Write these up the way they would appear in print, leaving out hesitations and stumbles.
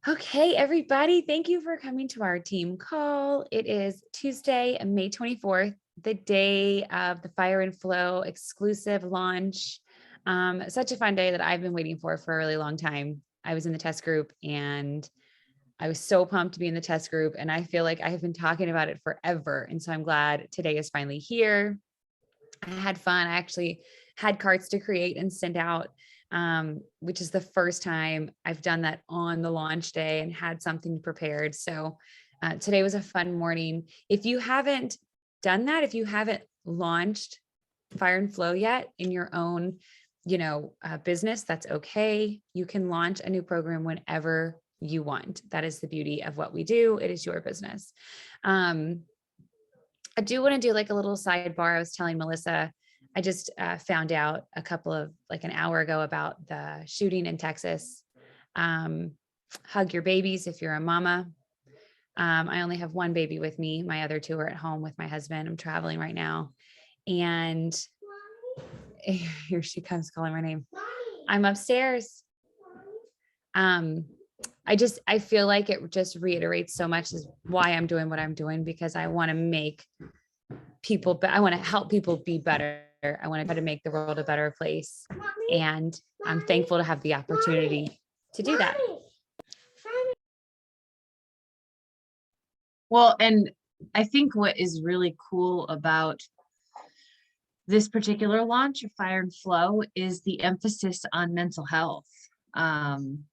Okay, everybody, thank you for coming to our team call. It is Tuesday, May 24th, the day of the Fire and Flow exclusive launch. Such a fun day that I've been waiting for a really long time. I was in the test group and I was so pumped to be in the test group, and I feel like I have been talking about it forever. And so I'm glad today is finally here. I had fun. I actually had cards to create and send out, which is the first time I've done that on the launch day and had something prepared. So today was a fun morning. If you haven't done that, if you haven't launched Fire and Flow yet in your own, business, that's okay. You can launch a new program whenever you want. That is the beauty of what we do. It is your business. Um, I do want to do like a little sidebar. I was telling Melissa, I just found out like an hour ago about the shooting in Texas. Um, Hug your babies if you're a mama. I only have one baby with me. My other two are at home with my husband. I'm traveling right now. And here she comes calling my name. I'm upstairs. Um, I feel like it just reiterates so much is why I'm doing what I'm doing, because I want to make people, but I want to help people be better. I want to try to make the world a better place. And I'm thankful to have the opportunity to do that. Well, and I think what is really cool about this particular launch of Fire and Flow is the emphasis on mental health. And,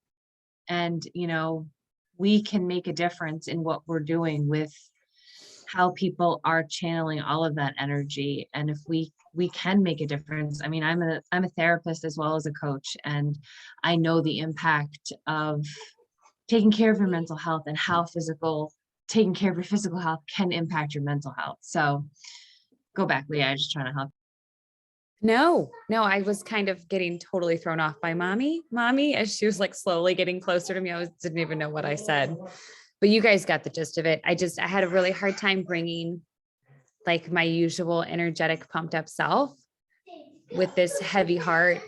we can make a difference in what we're doing with how people are channeling all of that energy. And if we can make a difference. I mean, I'm a therapist as well as a coach, and I know the impact of taking care of your mental health and how taking care of your physical health can impact your mental health. So go back, Leah. I'm just trying to help. No, I was kind of getting totally thrown off by mommy, as she was like slowly getting closer to me. Didn't even know what I said, but you guys got the gist of it. I had a really hard time bringing like my usual energetic, pumped up self with this heavy heart.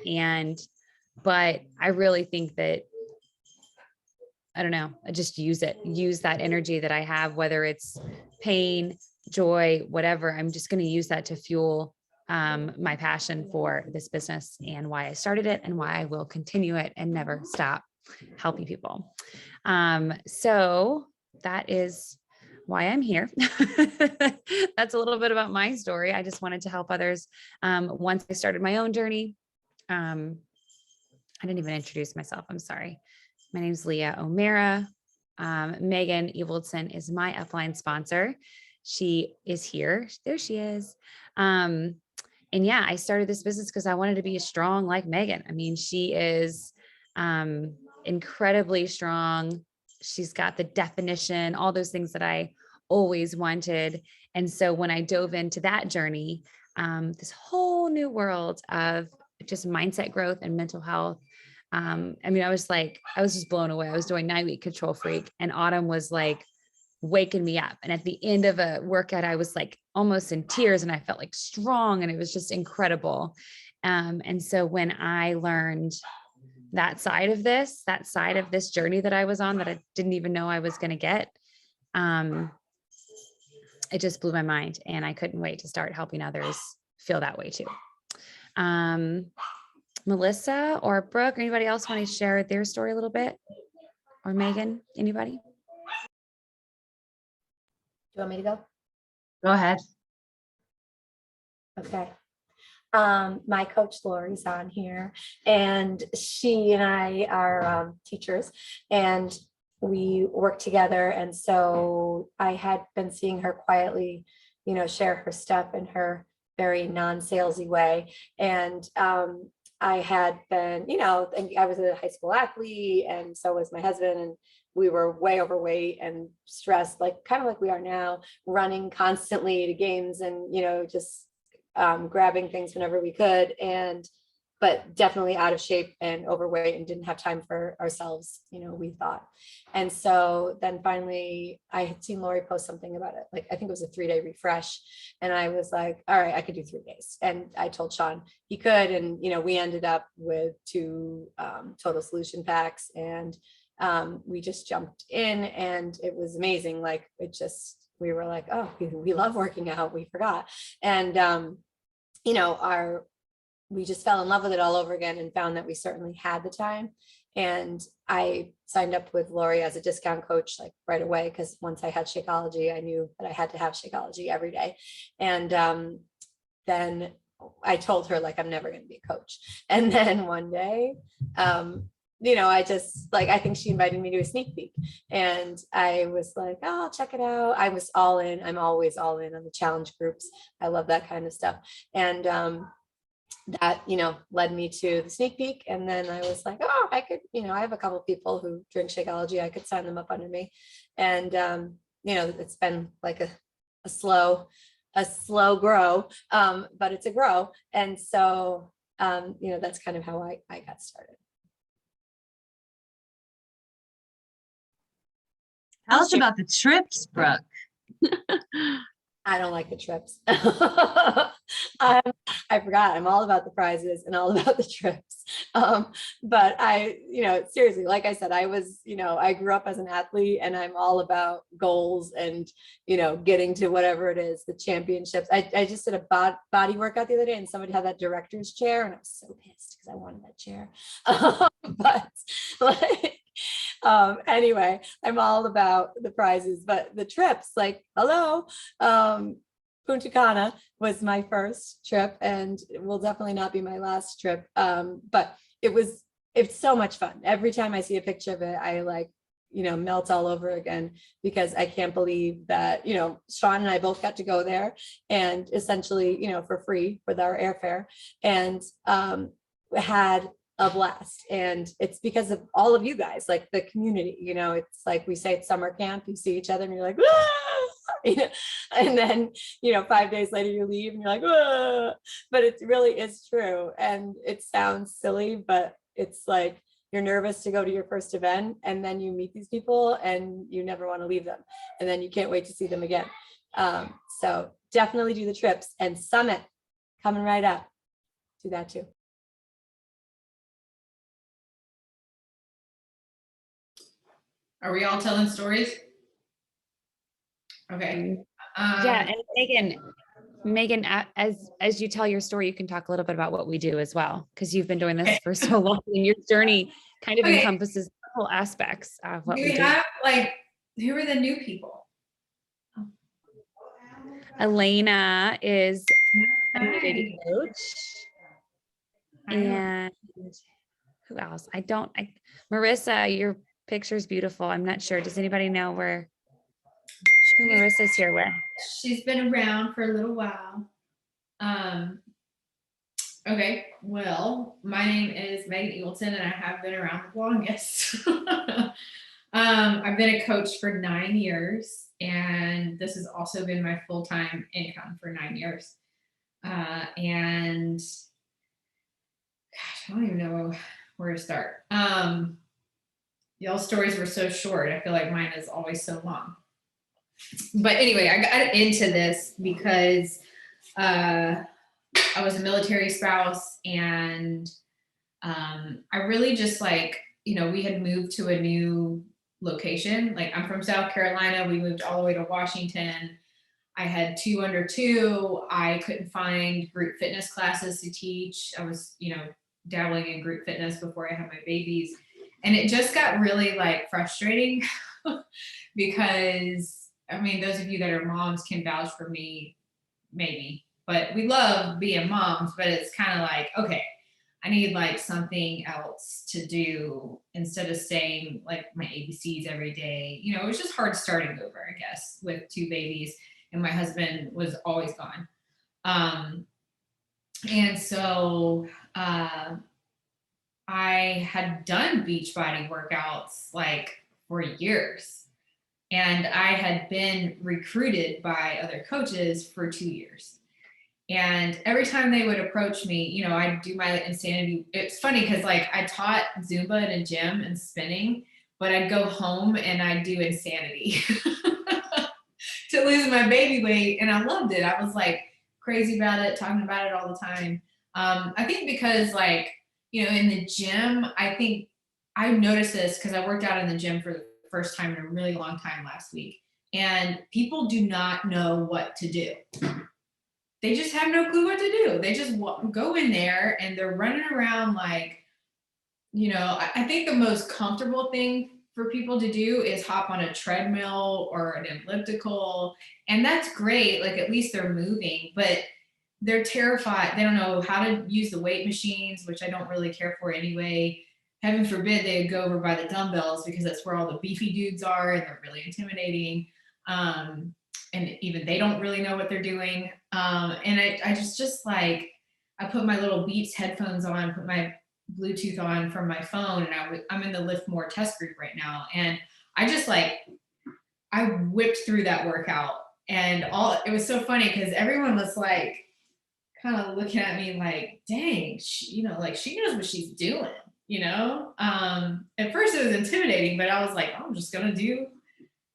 But I really think that, I don't know, I just use that energy that I have, whether it's pain, joy, whatever. I'm just going to use that to fuel my passion for this business and why I started it and why I will continue it and never stop helping people. So that is why I'm here. That's a little bit about my story. I just wanted to help others. Once I started my own journey, I didn't even introduce myself. I'm sorry. My name is Leah O'Mara. Megan Evoldson is my upline sponsor. She is here. There she is. And yeah, I started this business because I wanted to be strong like Megan. I mean, she is incredibly strong. She's got the definition, all those things that I always wanted. And so when I dove into that journey, this whole new world of just mindset growth and mental health. I mean, I was just blown away. I was doing 9-week Control Freak, and Autumn was like waking me up. And at the end of a workout, I was like almost in tears and I felt like strong, and it was just incredible. And so when I learned that side of this journey that I was on, that I didn't even know I was going to get, it just blew my mind, and I couldn't wait to start helping others feel that way too. Melissa or Brooke or anybody else want to share their story a little bit? Or Megan, anybody? Do you want me to go? Go ahead. Okay. My coach Lori's on here, and she and I are teachers, and we work together. And so I had been seeing her quietly, share her stuff in her very non-salesy way. And I had been, I was a high school athlete, and so was my husband, and we were way overweight and stressed, kind of like we are now, running constantly to games and, just grabbing things whenever we could, but definitely out of shape and overweight and didn't have time for ourselves, we thought. And so then finally I had seen Lori post something about it. I think it was a 3-day refresh. And I was like, all right, I could do 3 days. And I told Sean he could. And, we ended up with 2 total solution packs. And we just jumped in and it was amazing. Like we were like, oh, we love working out. We forgot. And, you know, we just fell in love with it all over again and found that we certainly had the time. And I signed up with Lori as a discount coach like right away, because once I had Shakeology, I knew that I had to have Shakeology every day. And then I told her like, I'm never going to be a coach. And then one day, you know, I just like, I think she invited me to a sneak peek and I was like, oh, I'll check it out. I was all in. I'm always all in on the challenge groups. I love that kind of stuff. And that, you know, led me to the sneak peek. And then I was like, oh, I could, you know, I have a couple of people who drink Shakeology. I could sign them up under me. And, you know, it's been like a slow grow, but it's a grow. And so, you know, that's kind of how I got started. Tell us about the trips, Brooke. I don't like the trips. I forgot. I'm all about the prizes and all about the trips. But you know, seriously, like I said, you know, I grew up as an athlete and I'm all about goals and, you know, getting to whatever it is, the championships. I just did a body workout the other day and somebody had that director's chair and I was so pissed because I wanted that chair. But like, anyway, I'm all about the prizes, but the trips, like, hello, Punta Cana was my first trip and it will definitely not be my last trip. But it's so much fun. Every time I see a picture of it, I like, you know, melt all over again because I can't believe that, you know, Sean and I both got to go there and essentially, you know, for free with our airfare and had a blast. And it's because of all of you guys, like the community, you know, it's like we say it's summer camp, you see each other and you're like, ah! You know, and then, you know, 5 days later you leave and you're like, ah! But it really is true. And it sounds silly, but it's like you're nervous to go to your first event and then you meet these people and you never want to leave them. And then you can't wait to see them again. So definitely do the trips and Summit coming right up. Do that too. Are we all telling stories? Okay. Yeah, and Megan, as you tell your story, you can talk a little bit about what we do as well, because you've been doing this for so long, and your journey kind of encompasses all aspects of what we do. Have like, who are the new people? Elena is a Hi. nudity coach, and who else? Marissa, your picture's beautiful. I'm not sure. Does anybody know who Marissa's here with? She's been around for a little while. Okay, well, my name is Megan Eagleton and I have been around the longest. I've been a coach for 9 years and this has also been my full-time income for 9 years. And gosh, I don't even know where to start. Y'all's stories were so short. I feel like mine is always so long. But anyway, I got into this because I was a military spouse and I really just like, you know, we had moved to a new location. Like I'm from South Carolina. We moved all the way to Washington. I had 2 under 2. I couldn't find group fitness classes to teach. I was, you know, dabbling in group fitness before I had my babies. And it just got really like frustrating because, I mean, those of you that are moms can vouch for me, maybe, but we love being moms, but it's kind of like, okay, I need like something else to do instead of saying like my ABCs every day. You know, it was just hard starting over, I guess, with 2 babies and my husband was always gone. And so, I had done Beachbody workouts like for years and I had been recruited by other coaches for 2 years. And every time they would approach me, you know, I'd do my insanity. It's funny because like I taught Zumba in a gym and spinning, but I'd go home and I'd do insanity to lose my baby weight. And I loved it. I was like crazy about it, talking about it all the time. I think because like, you know, in the gym, I think I noticed this because I worked out in the gym for the first time in a really long time last week, and people do not know what to do. They just have no clue what to do. They just go in there and they're running around like, I think the most comfortable thing for people to do is hop on a treadmill or an elliptical. And that's great. Like at least they're moving, but they're terrified. They don't know how to use the weight machines, which I don't really care for anyway. Heaven forbid they go over by the dumbbells because that's where all the beefy dudes are and they're really intimidating. And even they don't really know what they're doing. And I just like, I put my little Beats headphones on, put my Bluetooth on from my phone, and I'm in the Lift More test group right now. And I just like, I whipped through that workout, and it was so funny because everyone was like, kind of looking at me like, dang, she knows what she's doing, At first it was intimidating, but I was like, I'm just going to do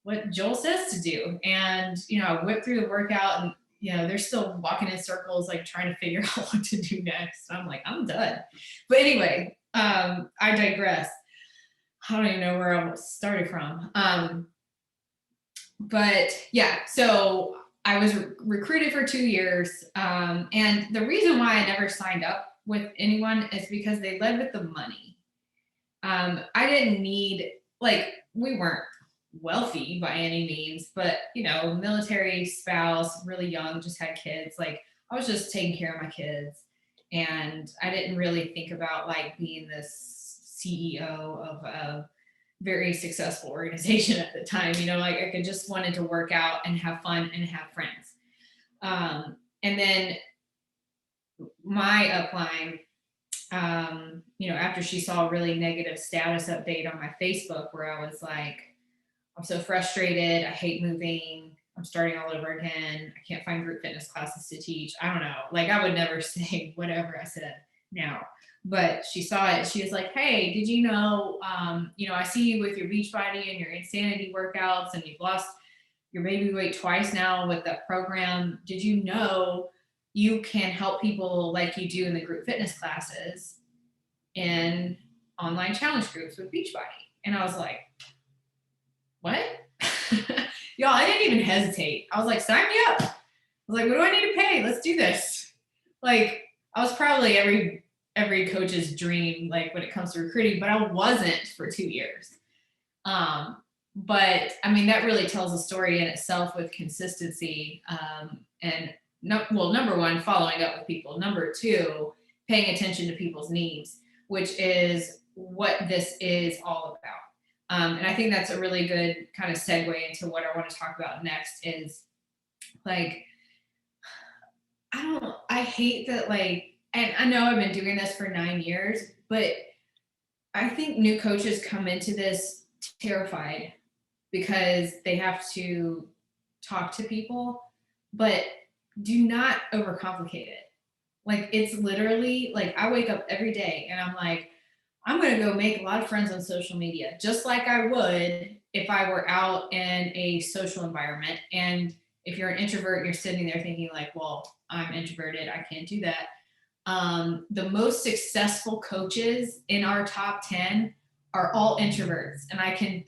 what Joel says to do. And, I whipped through the workout and, they're still walking in circles, like trying to figure out what to do next. I'm like, I'm done. But anyway, I digress. I don't even know where I started from. But yeah, so I was recruited for 2 years. And the reason why I never signed up with anyone is because they led with the money. I didn't need, we weren't wealthy by any means, but military spouse, really young, just had kids. Like I was just taking care of my kids, and I didn't really think about like being this CEO of a very successful organization at the time. I could just wanted to work out and have fun and have friends. And then my upline, after she saw a really negative status update on my Facebook where I was like, I'm so frustrated. I hate moving. I'm starting all over again. I can't find group fitness classes to teach. I don't know. Like I would never say whatever I said now, but she saw it. She was like, hey, did you know, I see you with your Beachbody and your Insanity workouts, and you've lost your baby weight twice now with that program. Did you know you can help people like you do in the group fitness classes in online challenge groups with Beachbody? And I was like, what? Y'all, I didn't even hesitate. I was like, sign me up. I was like, what do I need to pay? Let's do this. Like, I was probably every coach's dream, like when it comes to recruiting, but I wasn't for 2 years. But I mean, that really tells a story in itself with consistency. And number one, following up with people. Number two, paying attention to people's needs, which is what this is all about. And I think that's a really good kind of segue into what I want to talk about next is like, I hate that, like, and I know I've been doing this for 9 years, but I think new coaches come into this terrified because they have to talk to people, but do not overcomplicate it. Like, it's literally like I wake up every day and I'm like, I'm going to go make a lot of friends on social media, just like I would if I were out in a social environment. And if you're an introvert, you're sitting there thinking like, well, I'm introverted, I can't do that. The most successful coaches in our top 10 are all introverts. And I can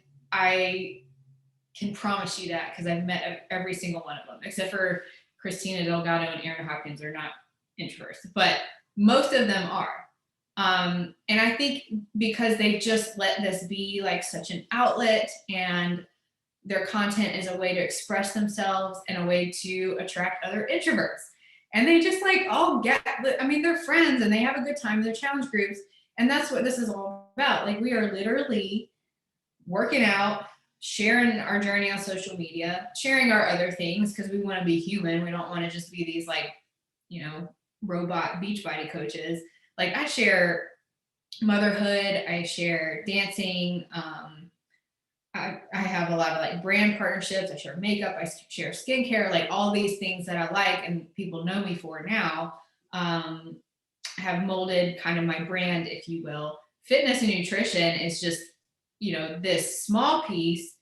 promise you that because I've met every single one of them, except for Christina Delgado and Aaron Hopkins are not introverts, but most of them are. And I think because they just let this be like such an outlet, and their content is a way to express themselves and a way to attract other introverts. And they just like all they're friends and they have a good time in their challenge groups. And that's what this is all about. Like, we are literally working out, sharing our journey on social media, sharing our other things because we want to be human. We don't want to just be these like, robot Beachbody coaches. Like, I share motherhood, I share dancing. I have a lot of like brand partnerships. I share makeup, I share skincare, like all these things that I like and people know me for now. Have molded kind of my brand, if you will. Fitness and nutrition is just, this small piece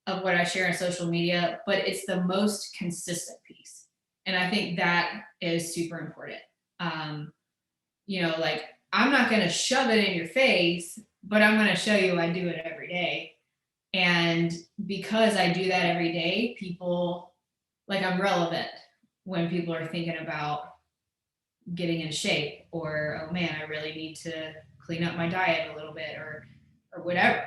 of what I share on social media, but it's the most consistent piece. And I think that is super important. Like, I'm not going to shove it in your face but I'm going to show you I do it every day. And because I do that every day, people, like, I'm relevant when people are thinking about getting in shape, or, oh man, I really need to clean up my diet a little bit, or whatever.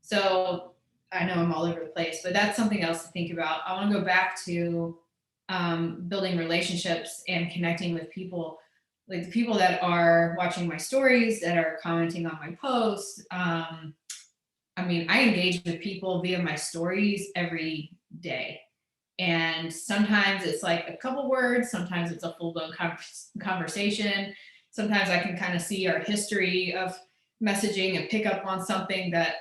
So I know I'm all over the place, but that's something else to think about. I want to go back to building relationships and connecting with people, like the people that are watching my stories, that are commenting on my posts. I mean, I engage with people via my stories every day. And sometimes it's like a couple words, sometimes it's a full-blown conversation. Sometimes I can kind of see our history of messaging and pick up on something that,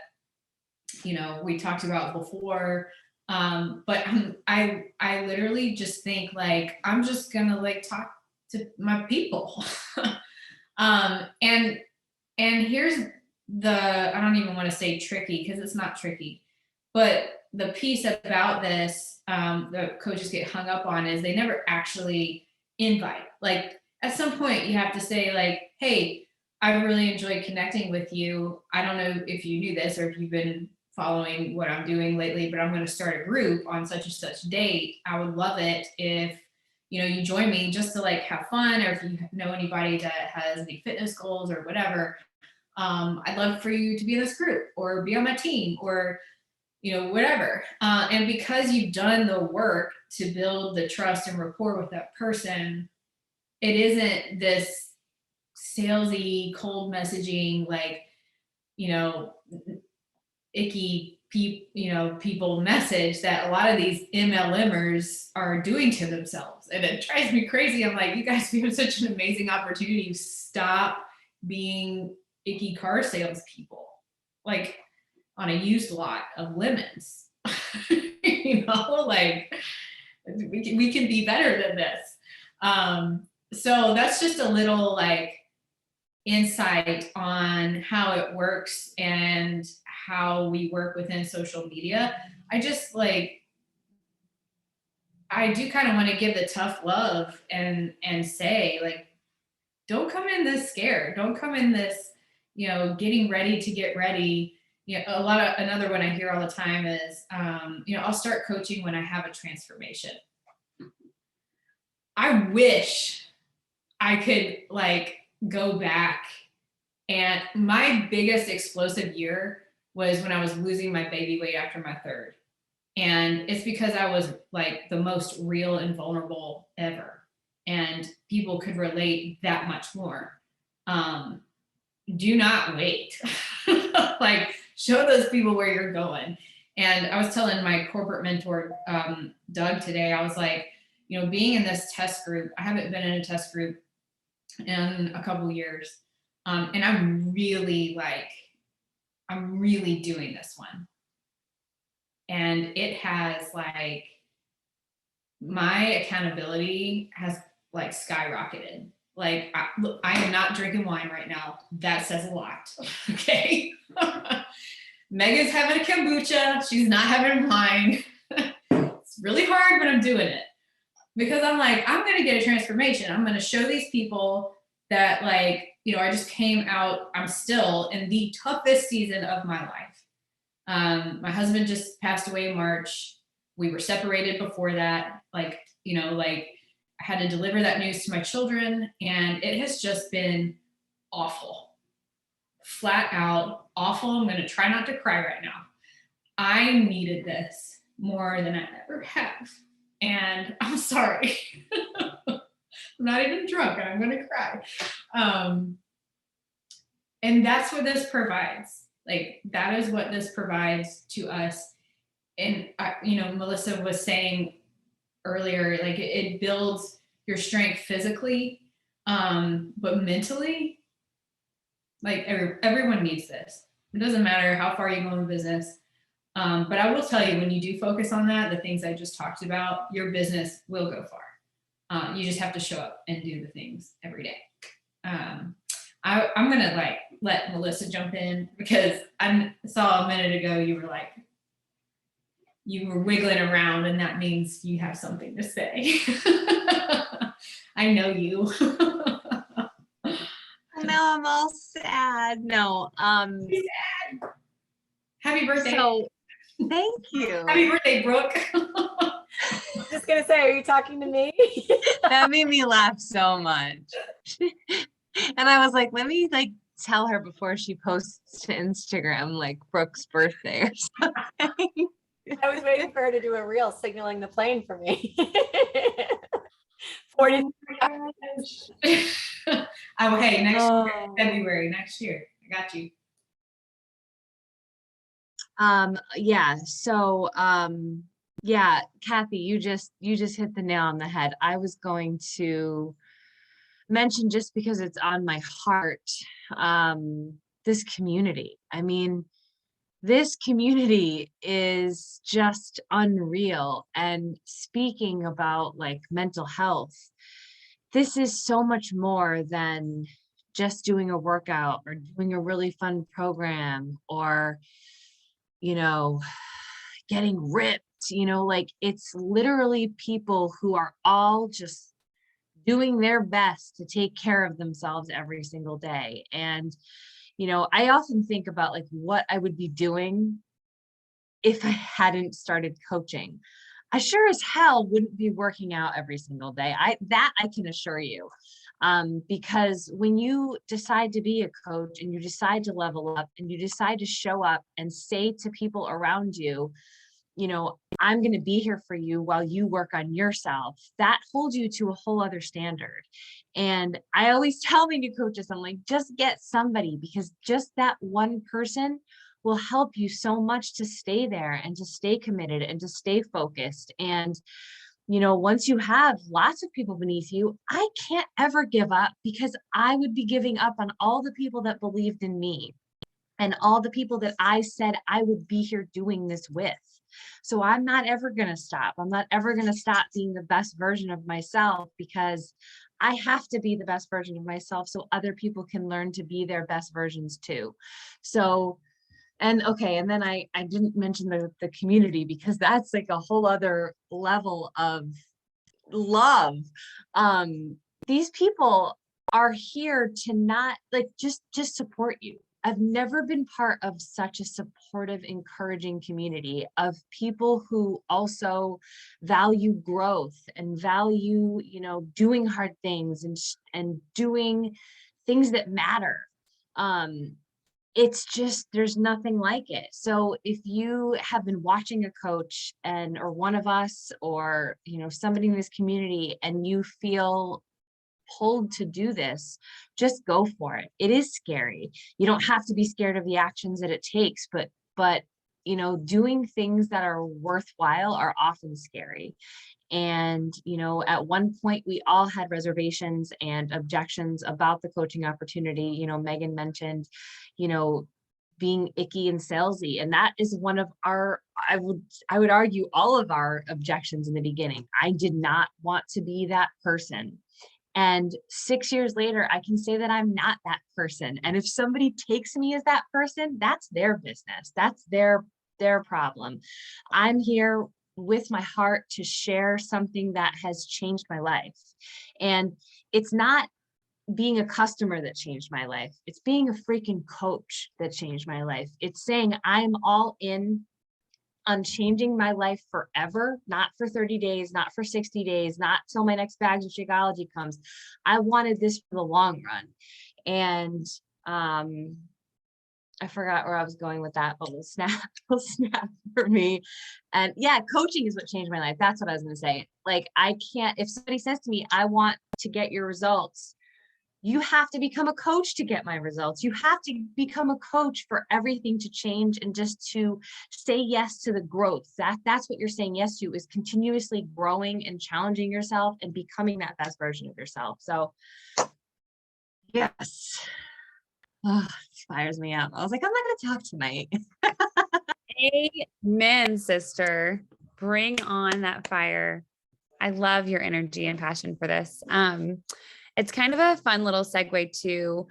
you know, we talked about before. But I literally just think, like, I'm just gonna, like, talk to my people. And here's the, I don't even want to say tricky, because it's not tricky, but the piece about this that coaches get hung up on is they never actually invite. Like, at some point you have to say, like, hey, I really enjoyed connecting with you. I don't know if you knew this or if you've been following what I'm doing lately, but I'm going to start a group on such and such date. I would love it if, you know, you join me just to, like, have fun, or if you know anybody that has any fitness goals or whatever. I'd love for you to be in this group or be on my team, or, you know, whatever. And because you've done the work to build the trust and rapport with that person, it isn't this salesy, cold messaging, like, you know, icky people message that a lot of these MLMers are doing to themselves. And it drives me crazy. I'm like, you guys, we have such an amazing opportunity. Stop being icky car salespeople, like, on a used lot of lemons. You know, like, we can be better than this. So that's just a little, like, insight on how it works and how we work within social media. I just, like, I do kind of want to give the tough love and say, like, don't come in this scared. Don't come in this, you know, getting ready to get ready. You know, another one I hear all the time is, you know, I'll start coaching when I have a transformation. I wish I could, like, go back, and my biggest explosive year was when I was losing my baby weight after my third. And it's because I was, like, the most real and vulnerable ever. And people could relate that much more. Do not wait. Like, show those people where you're going. And I was telling my corporate mentor, Doug, today, I was like, you know, being in this test group, I haven't been in a test group in a couple years. And I'm really doing this one. And it has, like, my accountability has, like, skyrocketed. Like, I am not drinking wine right now. That says a lot. Okay. Megan's having a kombucha. She's not having wine. It's really hard, but I'm doing it because I'm like, I'm going to get a transformation. I'm going to show these people that, like, you know, I just came out. I'm still in the toughest season of my life. My husband just passed away in March. We were separated before that. Like, you know, like, I had to deliver that news to my children, and it has just been awful. Flat out awful. I'm going to try not to cry right now. I needed this more than I ever have. And I'm sorry. I'm not even drunk and I'm going to cry. And that's what this provides. Like, that is what this provides to us. And, you know, Melissa was saying earlier, like, it builds your strength physically, but mentally, like, everyone needs this. It doesn't matter how far you go in business. But I will tell you, when you do focus on that, the things I just talked about, your business will go far. You just have to show up and do the things every day. I'm going to, like, let Melissa jump in, because I saw a minute ago you were like, you were wiggling around, and that means you have something to say. I know you. now I'm all sad. No, Happy birthday. so thank you. Happy birthday, Brooke. Just gonna say, are you talking to me? That made me laugh so much. And I was like, let me like tell her before she posts to Instagram like Brooke's birthday or something. I was waiting for her to do a reel signaling the plane for me. 40. Oh, hey, next year, Oh. February, next year. I got you. Yeah, so yeah, Kathy, you just hit the nail on the head. I was going to mention, just because it's on my heart, this community. I mean, this community is just unreal. And speaking about like mental health, this is so much more than just doing a workout or doing a really fun program or, you know, getting ripped, like it's literally people who are all just doing their best to take care of themselves every single day. And, I often think about like what I would be doing if I hadn't started coaching. I sure as hell wouldn't be working out every single day. I can assure you. Because when you decide to be a coach and you decide to level up and you decide to show up and say to people around you, I'm going to be here for you while you work on yourself, that holds you to a whole other standard. And I always tell my new coaches, I'm like, just get somebody, because just that one person will help you so much to stay there and to stay committed and to stay focused. And, once you have lots of people beneath you, I can't ever give up, because I would be giving up on all the people that believed in me and all the people that I said I would be here doing this with. So I'm not ever going to stop. I'm not ever going to stop being the best version of myself, because I have to be the best version of myself so other people can learn to be their best versions too. So, and then I didn't mention the community, because that's like a whole other level of love. These people are here to not like just support you. I've never been part of such a supportive, encouraging community of people who also value growth and value, doing hard things and doing things that matter. It's just, there's nothing like it. So if you have been watching a coach or one of us, or, somebody in this community, and you feel pulled to do this, just go for it. It is scary. You don't have to be scared of the actions that it takes, but doing things that are worthwhile are often scary. And, at one point we all had reservations and objections about the coaching opportunity. Megan mentioned, being icky and salesy. And that is one of I would argue all of our objections in the beginning. I did not want to be that person. And 6 years later, I can say that I'm not that person. And if somebody takes me as that person, that's their business. That's their problem. I'm here with my heart to share something that has changed my life. And it's not being a customer that changed my life. It's being a freaking coach that changed my life. It's saying I'm all in on changing my life forever, not for 30 days, not for 60 days, not till my next Bags of Shakeology comes. I wanted this for the long run. And I forgot where I was going with that, but we'll snap for me. And yeah, coaching is what changed my life. That's what I was going to say. Like, I can't, if somebody says to me, I want to get your results, you have to become a coach to get my results. You have to become a coach for everything to change, and just to say yes to the growth. That's what you're saying yes to, is continuously growing and challenging yourself and becoming that best version of yourself. So yes. Oh, it fires me up. I was like, I'm not going to talk tonight. Amen, sister. Bring on that fire. I love your energy and passion for this. It's kind of a fun little segue to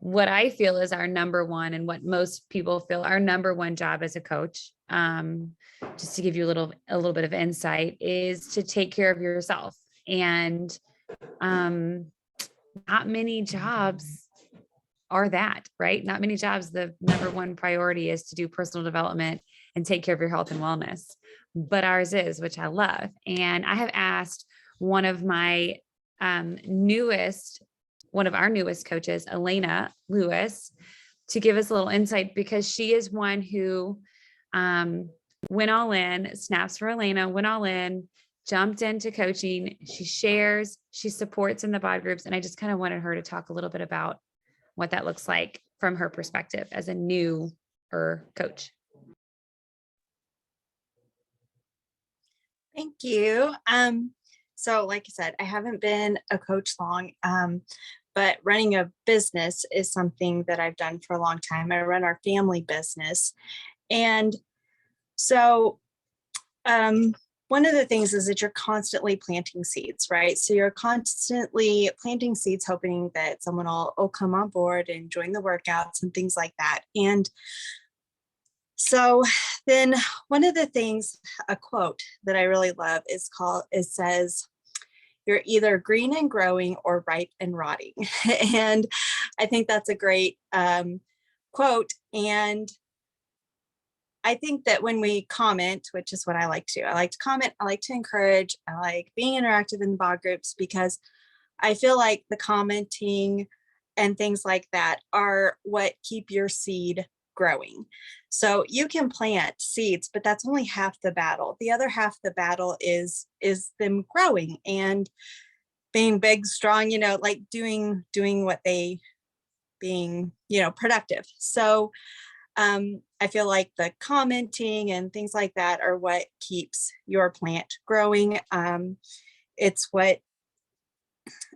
what I feel is our number one, and what most people feel our number one job as a coach. Just to give you a little bit of insight, is to take care of yourself. And not many jobs are that, right? Not many jobs, the number one priority is to do personal development and take care of your health and wellness. But ours is, which I love. And I have asked one of my newest, one of our newest coaches, Elena Lewis, to give us a little insight, because she is one who went all in. Snaps for Elena, went all in, jumped into coaching. She shares, she supports in the bod groups. And I just kind of wanted her to talk a little bit about what that looks like from her perspective as a newer coach. Thank you. So like I said, I haven't been a coach long, but running a business is something that I've done for a long time. I run our family business. And so one of the things is that you're constantly planting seeds, right? So you're constantly planting seeds, hoping that someone will come on board and join the workouts and things like that. And so then one of the things, a quote that I really love it says, "You're either green and growing or ripe and rotting." And I think that's a great quote. And I think that when we comment, which is what I like to comment, I like to encourage, I like being interactive in the bod groups, because I feel like the commenting and things like that are what keep your seed growing. So you can plant seeds, but that's only half the battle. The other half of the battle is them growing and being big, strong, like doing what they being, productive. So I feel like the commenting and things like that are what keeps your plant growing. It's what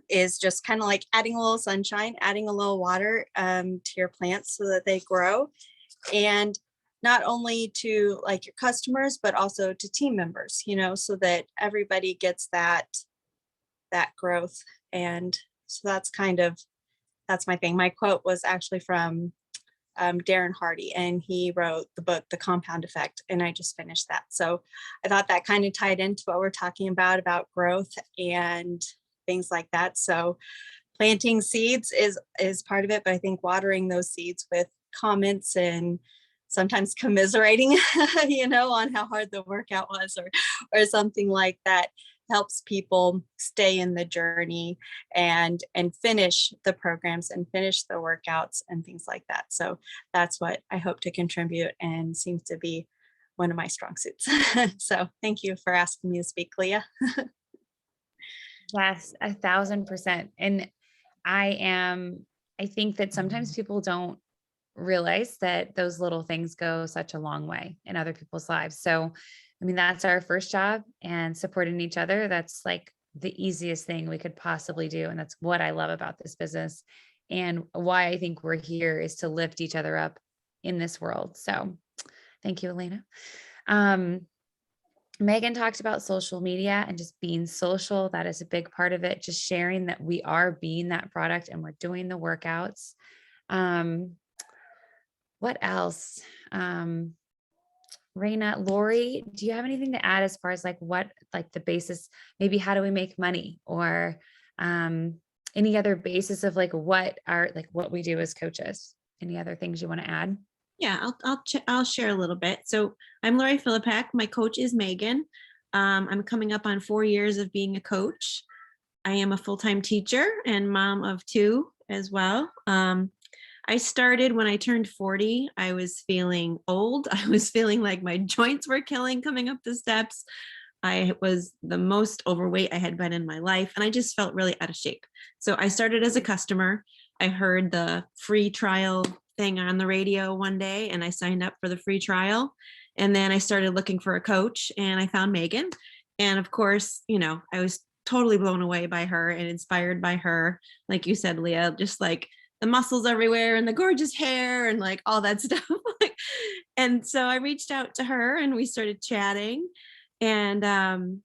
is just kind of like adding a little sunshine, adding a little water to your plants so that they grow. And not only to like your customers, but also to team members, so that everybody gets that growth. And so that's my thing. My quote was actually from Darren Hardy, and he wrote the book, The Compound Effect, and I just finished that. So I thought that kind of tied into what we're talking about growth and things like that. So planting seeds is part of it, but I think watering those seeds with comments and sometimes commiserating, on how hard the workout was or something like that helps people stay in the journey and finish the programs and finish the workouts and things like that. So that's what I hope to contribute, and seems to be one of my strong suits. So thank you for asking me to speak, Leah. Yes, 1,000%. And I think that sometimes people don't realize that those little things go such a long way in other people's lives. So, I mean, that's our first job, and supporting each other. That's like the easiest thing we could possibly do. And that's what I love about this business, and why I think we're here is to lift each other up in this world. So thank you, Elena. Megan talked about social media and just being social. That is a big part of it. Just sharing that we are being that product and we're doing the workouts. What else? Raina, Lori, do you have anything to add as far as like the basis, maybe how do we make money, or any other basis of what we do as coaches? Any other things you want to add? Yeah, I'll share a little bit. So I'm Lori Philippak. My coach is Megan. I'm coming up on 4 years of being a coach. I am a full-time teacher and mom of 2 as well. I started when I turned 40. I was feeling old. I was feeling like my joints were killing coming up the steps. I was the most overweight I had been in my life, and I just felt really out of shape. So I started as a customer. I heard the free trial thing on the radio one day, and I signed up for the free trial. And then I started looking for a coach, and I found Megan. And of course, I was totally blown away by her and inspired by her. Like you said, Leah, just like the muscles everywhere and the gorgeous hair and like all that stuff. And so I reached out to her and we started chatting. And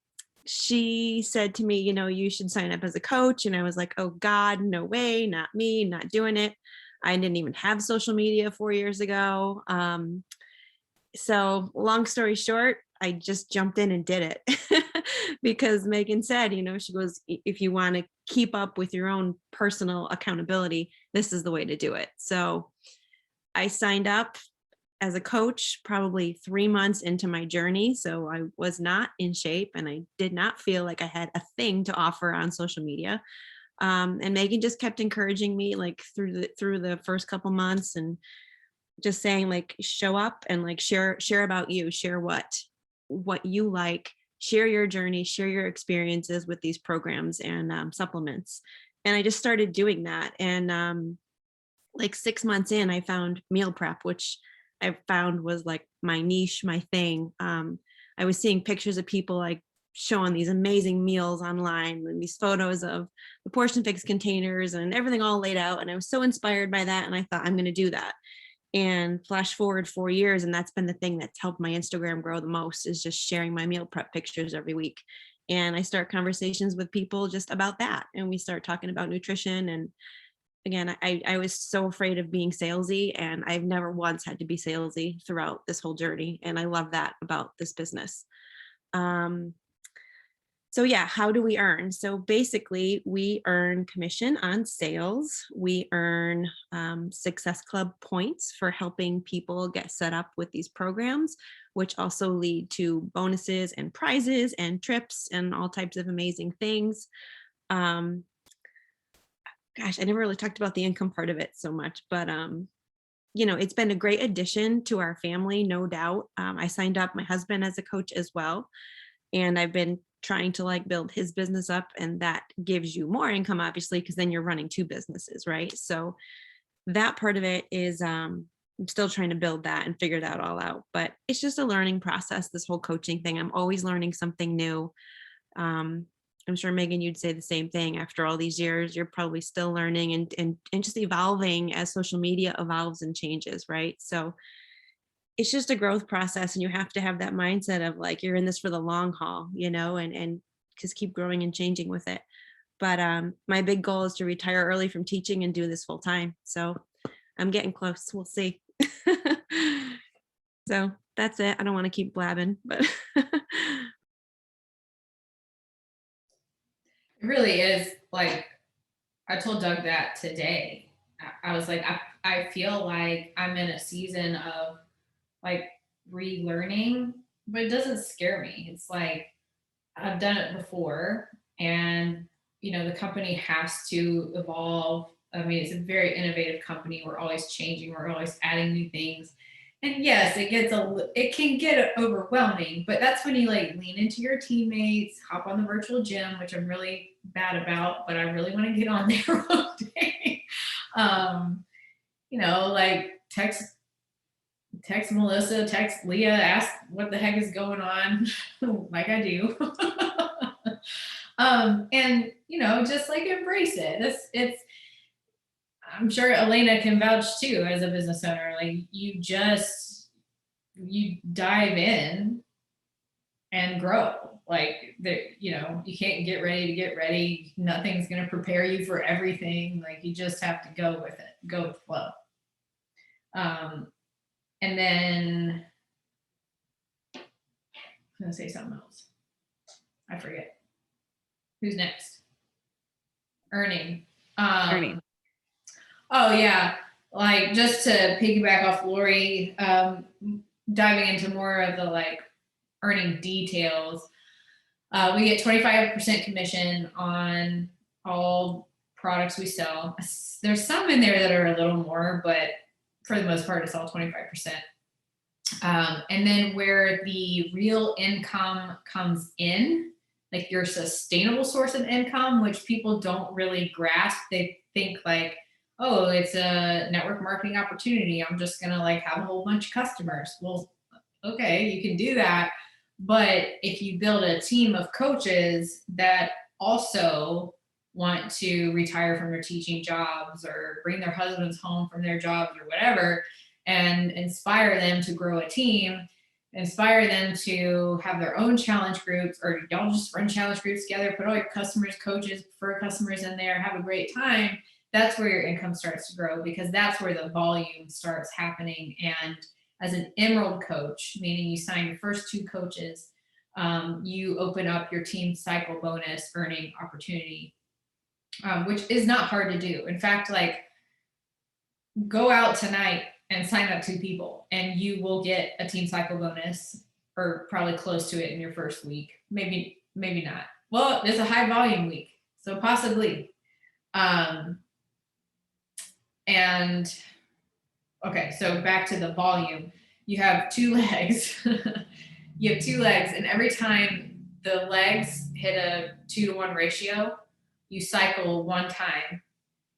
she said to me, you should sign up as a coach. And I was like, oh God, no way, not me, not doing it. I didn't even have social media 4 years ago. So long story short, I just jumped in and did it because Megan said, she goes, if you want to keep up with your own personal accountability, this is the way to do it. So I signed up as a coach probably 3 months into my journey. So I was not in shape and I did not feel like I had a thing to offer on social media. And Megan just kept encouraging me like through the first couple months, and just saying like show up and like share about you, share what you like, share your journey, share your experiences with these programs and supplements. And I just started doing that. And like 6 months in, I found meal prep, which I found was like my niche, my thing. I was seeing pictures of people like showing these amazing meals online and these photos of the portion fix containers and everything all laid out. And I was so inspired by that. And I thought, I'm going to do that. And flash forward 4 years, and that's been the thing that's helped my Instagram grow the most, is just sharing my meal prep pictures every week. And I start conversations with people just about that. And we start talking about nutrition. And again, I was so afraid of being salesy, and I've never once had to be salesy throughout this whole journey. And I love that about this business. So yeah, how do we earn? So basically we earn commission on sales. We earn Success Club points for helping people get set up with these programs, which also lead to bonuses and prizes and trips and all types of amazing things. Gosh, I never really talked about the income part of it so much, but it's been a great addition to our family, no doubt. I signed up my husband as a coach as well. And I've been trying to like build his business up, and that gives you more income, obviously, because then you're running 2 businesses, right? So that part of it is I'm still trying to build that and figure that all out. But it's just a learning process, this whole coaching thing. I'm always learning something new. I'm sure, Megan, you'd say the same thing. After all these years, you're probably still learning and just evolving as social media evolves and changes, right? So it's just a growth process, and you have to have that mindset of like, you're in this for the long haul, and just keep growing and changing with it. But my big goal is to retire early from teaching and do this full time. So I'm getting close. We'll see. So that's it. I don't want to keep blabbing, but It really is. Like, I told Doug that today. I was like, I feel like I'm in a season of like relearning, but it doesn't scare me. It's like I've done it before, and the company has to evolve. I mean, it's a very innovative company. We're always changing. We're always adding new things. And yes, it can get overwhelming, but that's when you like lean into your teammates, hop on the virtual gym, which I'm really bad about, but I really want to get on there one day. Like text Melissa, text Leah, ask what the heck is going on, like I do. And just like embrace it. I'm sure Elena can vouch too, as a business owner. Like you dive in and grow. Like you can't get ready to get ready. Nothing's gonna prepare you for everything. Like you just have to go with it, go with flow. And then I'm gonna say something else. I forget. Who's next? Earning. Earning. Oh yeah. Like just to piggyback off Lori, diving into more of the like earning details. We get 25% commission on all products we sell. There's some in there that are a little more, but for the most part, it's all 25%. And then where the real income comes in, like your sustainable source of income, which people don't really grasp. They think like, oh, it's a network marketing opportunity. I'm just gonna like have a whole bunch of customers. Well, okay, you can do that. But if you build a team of coaches that also want to retire from their teaching jobs or bring their husbands home from their jobs or whatever, and inspire them to grow a team, inspire them to have their own challenge groups, or y'all just run challenge groups together, put all your customers, coaches, preferred customers in there, have a great time. That's where your income starts to grow, because that's where the volume starts happening. And as an Emerald coach, meaning you sign your first 2 coaches, you open up your team cycle bonus earning opportunity which is not hard to do. In fact, like, go out tonight and sign up 2 people and you will get a team cycle bonus, or probably close to it in your first week. Maybe not. Well, it's a high volume week, so possibly. And okay, so back to the volume. You have 2 legs. You have 2 legs, and every time the legs hit a 2-to-1 ratio, you cycle 1 time.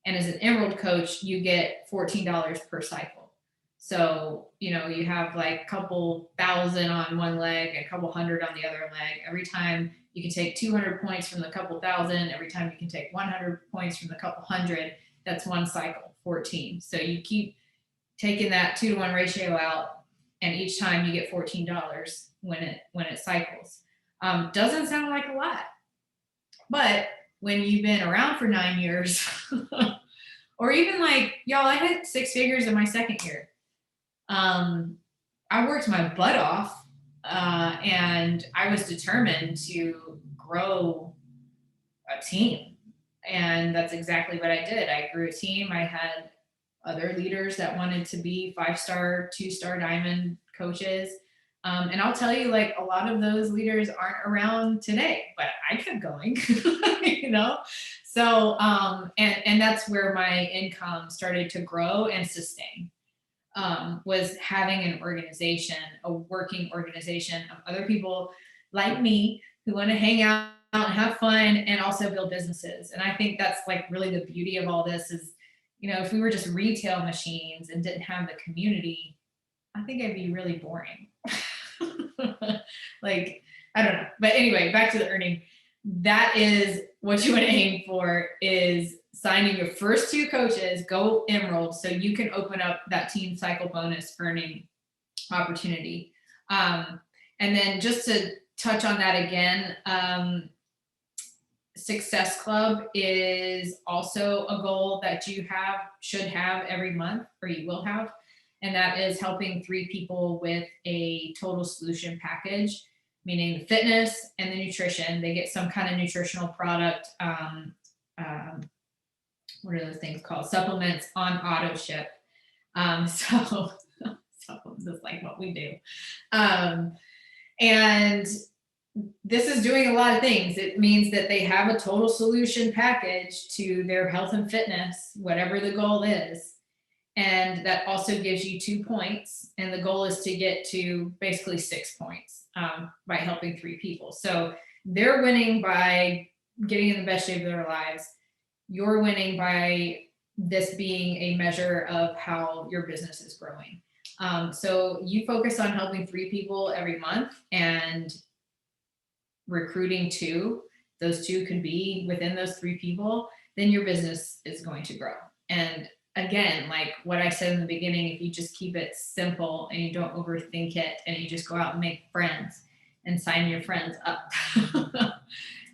And as an Emerald coach, you get $14 per cycle. So, you know, you have like a couple thousand on one leg, a couple hundred on the other leg. Every time you can take 200 points from the couple thousand, every time you can take 100 points from the couple hundred, that's 1 cycle, 14. So you keep taking that 2-to-1 ratio out, and each time you get $14 when it cycles. Doesn't sound like a lot, but when you've been around for 9 years, or even like, y'all, I hit 6 figures in my 2nd year. I worked my butt off, and I was determined to grow a team. And that's exactly what I did. I grew a team. I had other leaders that wanted to be 5-star, 2-star diamond coaches. And I'll tell you, like, a lot of those leaders aren't around today, but I kept going, you know? So, and that's where my income started to grow and sustain, was having an organization, a working organization of other people like me who want to hang out and have fun and also build businesses. And I think that's like really the beauty of all this is, you know, if we were just retail machines and didn't have the community, I think I'd be really boring. Like, I don't know. But anyway, back to the earning. That is what you want to aim for, is signing your first 2 coaches, go Emerald, so you can open up that team cycle bonus earning opportunity. And then just to touch on that again, Success Club is also a goal that you should have every month, or you will have. And that is helping 3 people with a total solution package, meaning the fitness and the nutrition. They get some kind of nutritional product. What are those things called? Supplements on auto ship. So supplements is like what we do. And this is doing a lot of things. It means that they have a total solution package to their health and fitness, whatever the goal is. And that also gives you 2 points. And the goal is to get to basically 6 points by helping 3 people. So they're winning by getting in the best shape of their lives. You're winning by this being a measure of how your business is growing. So you focus on helping 3 people every month and recruiting 2. Those 2 could be within those 3 people, then your business is going to grow. And again, like what I said in the beginning, if you just keep it simple and you don't overthink it and you just go out and make friends and sign your friends up,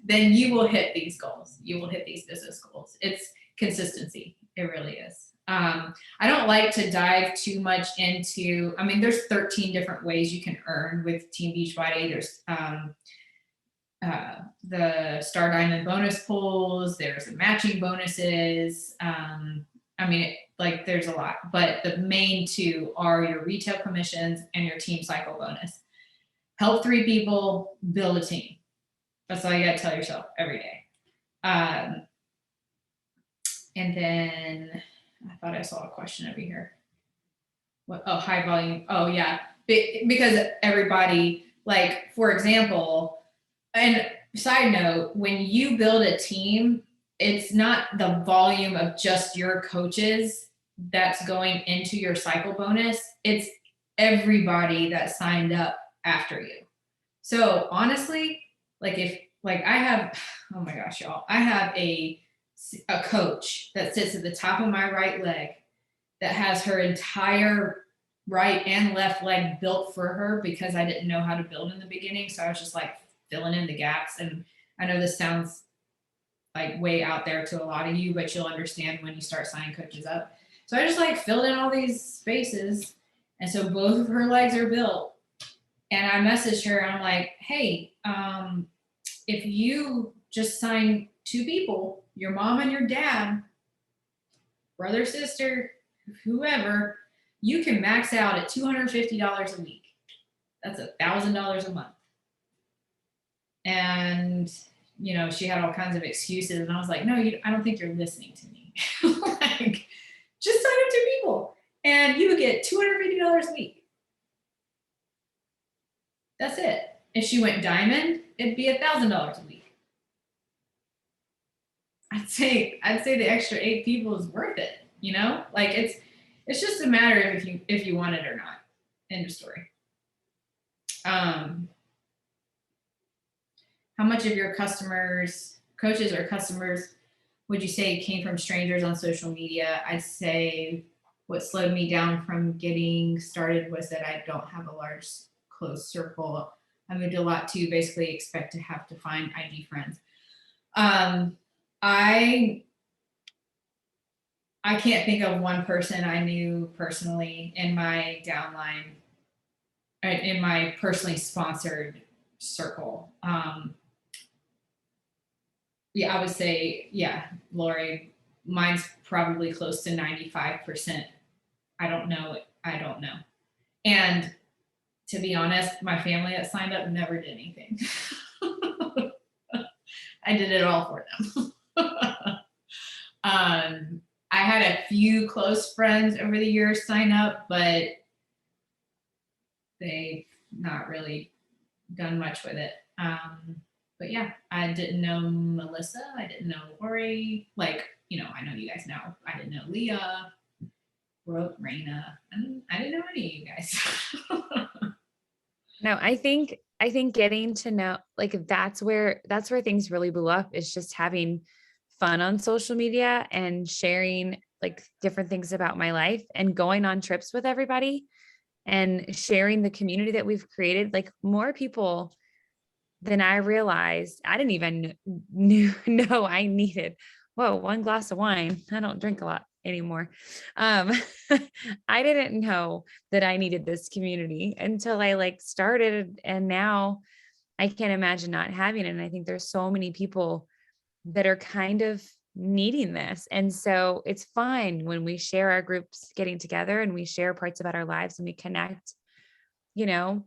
then you will hit these goals. You will hit these business goals. It's consistency. It really is. I don't like to dive too much into, I mean, there's 13 different ways you can earn with Team Beachbody. There's the Star Diamond bonus pools. There's the matching bonuses. I mean, like there's a lot, but the main 2 are your retail commissions and your team cycle bonus. Help 3 people, build a team. That's all you got to tell yourself every day. And then I thought I saw a question over here. What? Oh, high volume. Oh yeah. Because everybody, like, for example, and side note, when you build a team, it's not the volume of just your coaches that's going into your cycle bonus. It's everybody that signed up after you. So honestly, like I have, oh my gosh, y'all, I have a coach that sits at the top of my right leg that has her entire right and left leg built for her because I didn't know how to build in the beginning. So I was just like filling in the gaps. And I know this sounds like way out there to a lot of you, but you'll understand when you start signing coaches up. So I just like filled in all these spaces. And so both of her legs are built. And I messaged her and I'm like, hey, if you just sign two people, your mom and your dad, brother, sister, whoever, you can max out at $250 a week. That's $1,000 a month. And, you know, she had all kinds of excuses. And I was like, no, I don't think you're listening to me. Like, just sign up two people and you would get $250 a week. That's it. If she went diamond, it'd be $1,000 a week. I'd say the extra 8 people is worth it. You know, like it's just a matter of if you want it or not. End of story. How much of your customers, coaches or customers, would you say came from strangers on social media? I'd say what slowed me down from getting started was that I don't have a large close circle. I moved a lot too, basically expect to have to find IG friends. I can't think of one person I knew personally in my downline, in my personally sponsored circle. Yeah, I would say, yeah, Lori, mine's probably close to 95%. I don't know. And to be honest, my family that signed up never did anything. I did it all for them. I had a few close friends over the years sign up, but they've not really done much with it. But yeah, I didn't know Melissa. I didn't know Lori. Like, you know, I know you guys know. I didn't know Leah, Raina. I didn't know any of you guys. No, I think getting to know, like, that's where things really blew up, is just having fun on social media and sharing like different things about my life and going on trips with everybody and sharing the community that we've created. Like, more people than I realized. I didn't even know I needed. Whoa, one glass of wine. I don't drink a lot anymore. I didn't know that I needed this community until I like started, and now I can't imagine not having it. And I think there's so many people that are kind of needing this. And so it's fun when we share our groups getting together and we share parts about our lives and we connect. You know,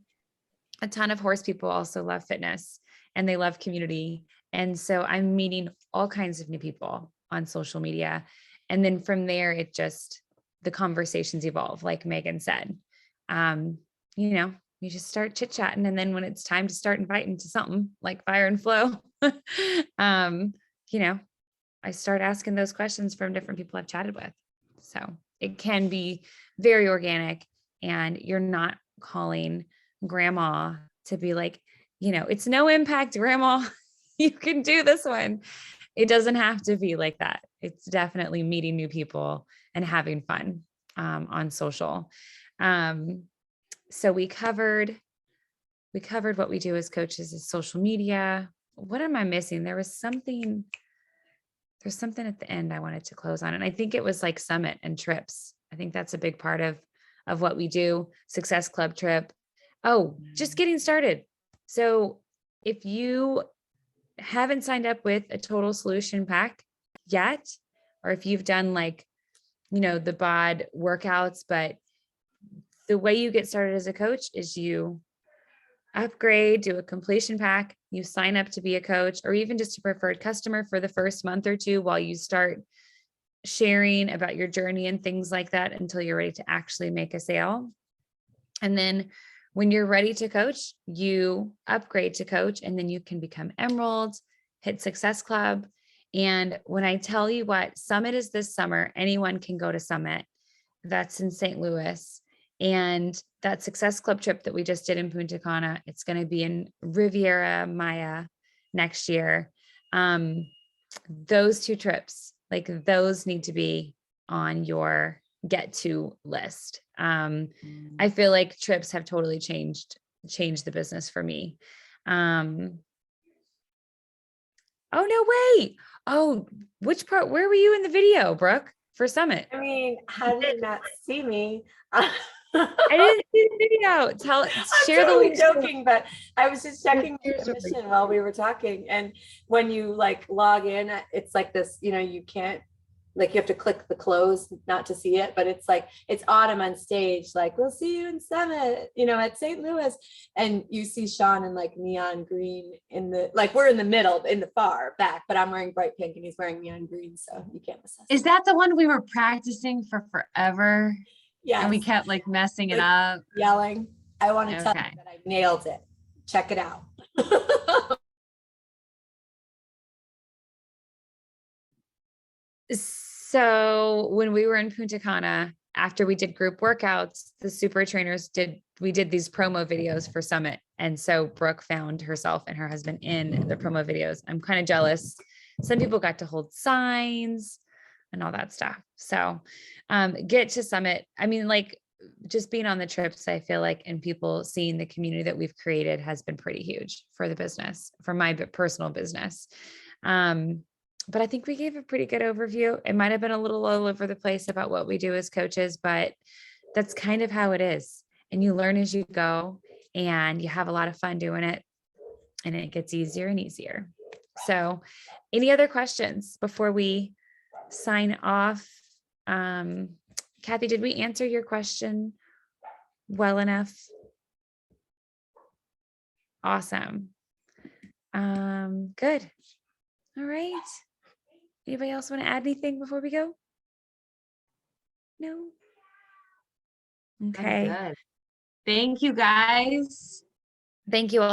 a ton of horse people also love fitness and they love community. And so I'm meeting all kinds of new people on social media. And then from there, the conversations evolve, like Megan said. You know, you just start chit chatting. And then when it's time to start inviting to something like Fire and Flow, you know, I start asking those questions from different people I've chatted with. So it can be very organic, and you're not calling grandma to be like, you know, it's no impact, grandma, you can do this one. It doesn't have to be like that. It's definitely meeting new people and having fun on social. So we covered what we do as coaches is social media. What am I missing? There's something at the end I wanted to close on. And I think it was like summit and trips. I think that's a big part of what we do. Success Club trip. Oh, just getting started. So if you haven't signed up with a total solution pack yet, or if you've done like, you know, the BOD workouts, but the way you get started as a coach is you upgrade, do a completion pack, you sign up to be a coach, or even just a preferred customer for the first month or two while you start sharing about your journey and things like that until you're ready to actually make a sale. And then when you're ready to coach, you upgrade to coach, and then you can become Emerald, hit Success Club. And when I tell you what, Summit is this summer, anyone can go to Summit. That's in St. Louis. And that Success Club trip that we just did in Punta Cana, it's going to be in Riviera Maya next year. Those two trips, like those need to be on your get to list. I feel like trips have totally changed the business for me. Oh, no, wait. Oh, which part, where were you in the video, Brooke, for Summit? I mean, how did you not see me? I didn't see the video. Share the totally link. joking, but I was just checking Share the story. permission while we were talking. And when you like log in, it's like this, you can't, like you have to click the close not to see it, but it's like, it's Autumn on stage, like, we'll see you in Summit, at St. Louis. And you see Sean in like neon green like we're in the middle, in the far back, but I'm wearing bright pink and he's wearing neon green. So you can't miss us. Is that the one we were practicing for forever? Yeah. And we kept like messing it Like, up. Yelling. I want to tell you Okay. that I nailed it. Check it out. So when we were in Punta Cana, after we did group workouts, the super trainers we did these promo videos for Summit. And so Brooke found herself and her husband in the promo videos. I'm kind of jealous. Some people got to hold signs and all that stuff. So get to Summit. I mean, like just being on the trips, I feel like, and people seeing the community that we've created has been pretty huge for the business, for my personal business. But I think we gave a pretty good overview. It might have been a little all over the place about what we do as coaches, but that's kind of how it is. And you learn as you go and you have a lot of fun doing it and it gets easier and easier. So any other questions before we sign off? Kathy, did we answer your question well enough? Awesome. Good. All right. Anybody else want to add anything before we go? No? I'm Okay. good. Thank you guys. Thank you all.